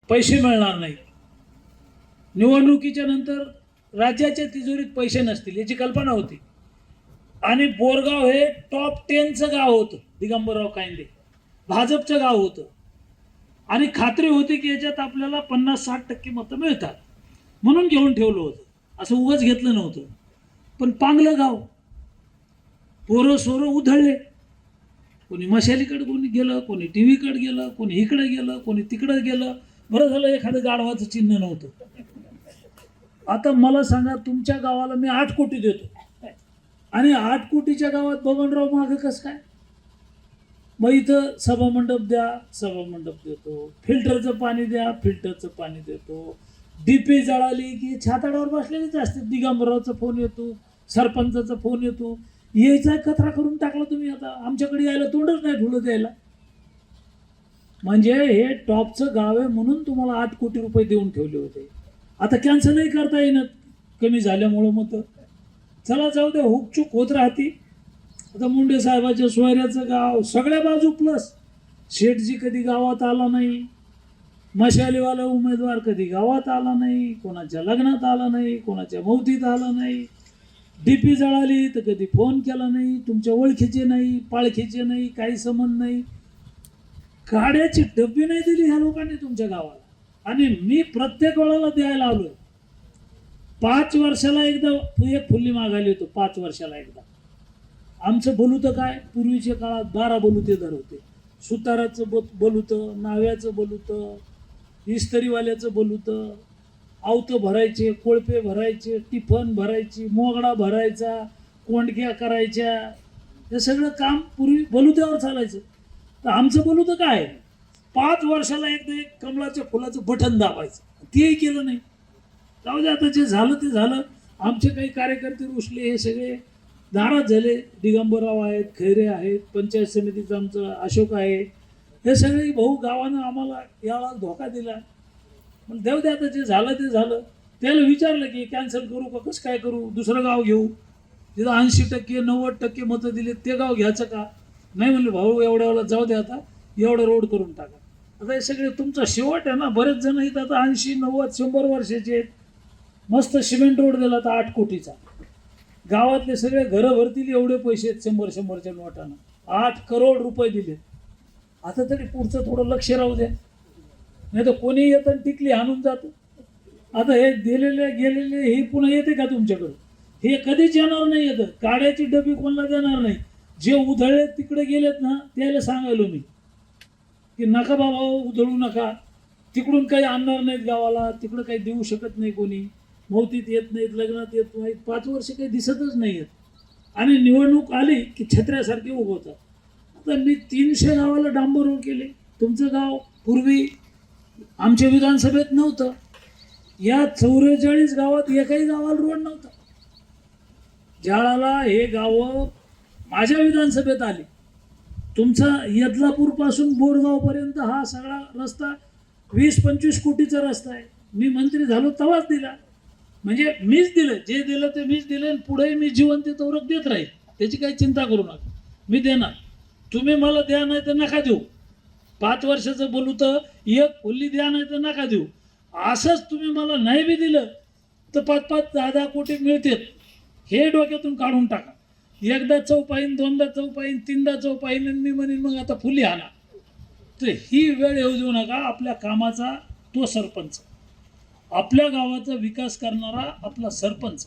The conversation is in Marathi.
पैसे मिळणार नाही, निवडणुकीच्या नंतर राज्याच्या तिजोरीत पैसे नसतील याची कल्पना होती. आणि बोरगाव हे टॉप 10चं गाव होतं. दिगंबरराव कायंदे भाजपचं गाव होतं आणि खात्री होती की याच्यात आपल्याला 50-60% मतं मिळतात म्हणून घेऊन ठेवलं होतं. असं उगाच घेतलं नव्हतं. पण पांगलं गाव, पोरं सोरं उधळले. कोणी मशालीकडे कोणी गेलं, कोणी टी व्हीकडे गेलं, कोणी इकडे गेलं, कोणी तिकडे गेलं. बरं झालं एखादं गाढवाचं चिन्ह नव्हतं. आता मला सांगा, तुमच्या गावाला मी 8 कोटी देतो आणि 8 कोटीच्या गावात बबनराव मागं कसं काय? मग इथं सभामंडप द्या, सभामंडप देतो. फिल्टरचं पाणी द्या, फिल्टरचं पाणी देतो. डीपी जळाली की छाताडावर बसलेलीच असते. दिगंबररावचा फोन येतो, सरपंचाचा फोन येतो. यायचा कचरा करून टाकला तुम्ही. आता आमच्याकडे यायला तोंडच नाही ठुलं द्यायला. म्हणजे हे टॉपचं गाव आहे म्हणून तुम्हाला 8 कोटी रुपये देऊन ठेवले होते. आता कॅन्सलही करता येणार कमी झाल्यामुळं. मग चला जाऊ द्या, हुकचूक होत राहती. आता मुंडे साहेबाच्या सोयऱ्याचं गाव सगळ्या बाजू प्लस. शेठजी कधी गावात आला नाही, मशालीवाला उमेदवार कधी गावात आला नाही, कोणाच्या लग्नात आला नाही, कोणाच्या मौतीत आला नाही. डीपी जळाली तर कधी फोन केला नाही. तुमच्या ओळखीचे नाही, पाळखीचे नाही, काही संबंध नाही. गाड्याची डब्बी नाही दिली ह्या लोकांनी तुमच्या गावाला. आणि मी प्रत्येक वेळेला द्यायला आलोय. 5 वर्षाला एकदा एक फुल्ली मागायला येतो, 5 वर्षाला एकदा. आमचं बोलूतं काय, पूर्वीच्या काळात 12 बोलुते दर होते. सुताराचं बोलुतं, नाव्याचं बोलुतं, इस्त्रीवाल्याचं बोलुतं, आवतं भरायचे, कोळपे भरायचे, टिफन भरायची, मोगडा भरायचा, कोंडक्या करायच्या. हे सगळं काम पूर्वी बोलुत्यावर चालायचं. तर आमचं बोलुतं काय, 5 वर्षाला एकदा एक कमळाच्या फुलाचं बटन दाबायचं. तेही केलं नाही. जाऊ दे, आता जे झालं ते झालं. आमचे काही कार्यकर्ते रुसले, हे सगळे नाराज झाले. दिगंबरराव आहेत, खैरे आहेत, पंचायत समितीचं आमचं अशोक आहे. हे सगळे भाऊ गावानं आम्हाला याला धोका दिला. मग देऊ दे, आता जे झालं ते झालं. त्याला विचारलं की कॅन्सल करू का, कसं काय करू, दुसरं गाव घेऊ जिथं 80% 90% मतं दिले ते गाव घ्यायचं का? नाही म्हणले भाऊ, एवढ्या वेळेला जाऊ दे, आता एवढा रोड करून टाका. आता हे सगळे तुमचा शेवट आहे ना. बरेच जण इथं आता 80, 90, 100 वर्षाचे आहेत. मस्त सिमेंट रोड दिला आता 8 कोटीचा. गावातले सगळे घरं भरतील एवढे पैसे आहेत 100-100च्या नोटानं. 8 करोड रुपये दिले. आता तरी पुढचं थोडं लक्ष राहू द्या, नाही तर कोणी येतं आणि टिकली आणून जातं. आता हे दिलेले गेलेले हे पुन्हा येते का तुमच्याकडं? हे कधीच येणार नाही. येतं काड्याची डबी कोणाला देणार नाही. जे उधळले तिकडे गेलेत ना, त्याला सांगायलो मी की नका बाबा, उधळू नका. तिकडून काही आणणार नाहीत गावाला, तिकडं काही देऊ शकत नाही कोणी. मौतीत येत नाहीत, लग्नात येत नाहीत, 5 वर्ष काही दिसतच नाही आहेत. आणि निवडणूक आली की छत्र्यासारखे उभवतात. आता मी 300 गावाला डांबर रोड केले. तुमचं गाव पूर्वी आमच्या विधानसभेत नव्हतं. या 44 गावात एकाही गावाला रोड नव्हता. ज्याळाला हे गावं माझ्या विधानसभेत आली. तुमचा यदलापूरपासून बोरगावपर्यंत हा सगळा रस्ता 20-25 कोटीचा रस्ता आहे. मी मंत्री झालो तेव्हाच दिला. म्हणजे मीच दिलं, जे दिलं ते मीच दिलं. आणि पुढेही मी जिवंत तोरक देत राहील, त्याची काही चिंता करू नका. मी देणार. तुम्ही मला द्या नाही तर नका देऊ. 5 वर्षाचं बोलू तर एक फुल्ली द्या नाही तर नका देऊ. असंच तुम्ही मला नाही बी दिलं तर 5-5, 10-10 कोटी मिळतात. हे डोक्यातून काढून टाका. एकदा चव पाहीन, दोनदा चव पाहीन, 3दा चव पाहीन आणि मी म्हणेन मग आता फुल्ली आणा. तर ही वेळ येऊ देऊ नका. आपल्या कामाचा तो सरपंच, आपल्या गावाचा विकास करणारा आपला सरपंच.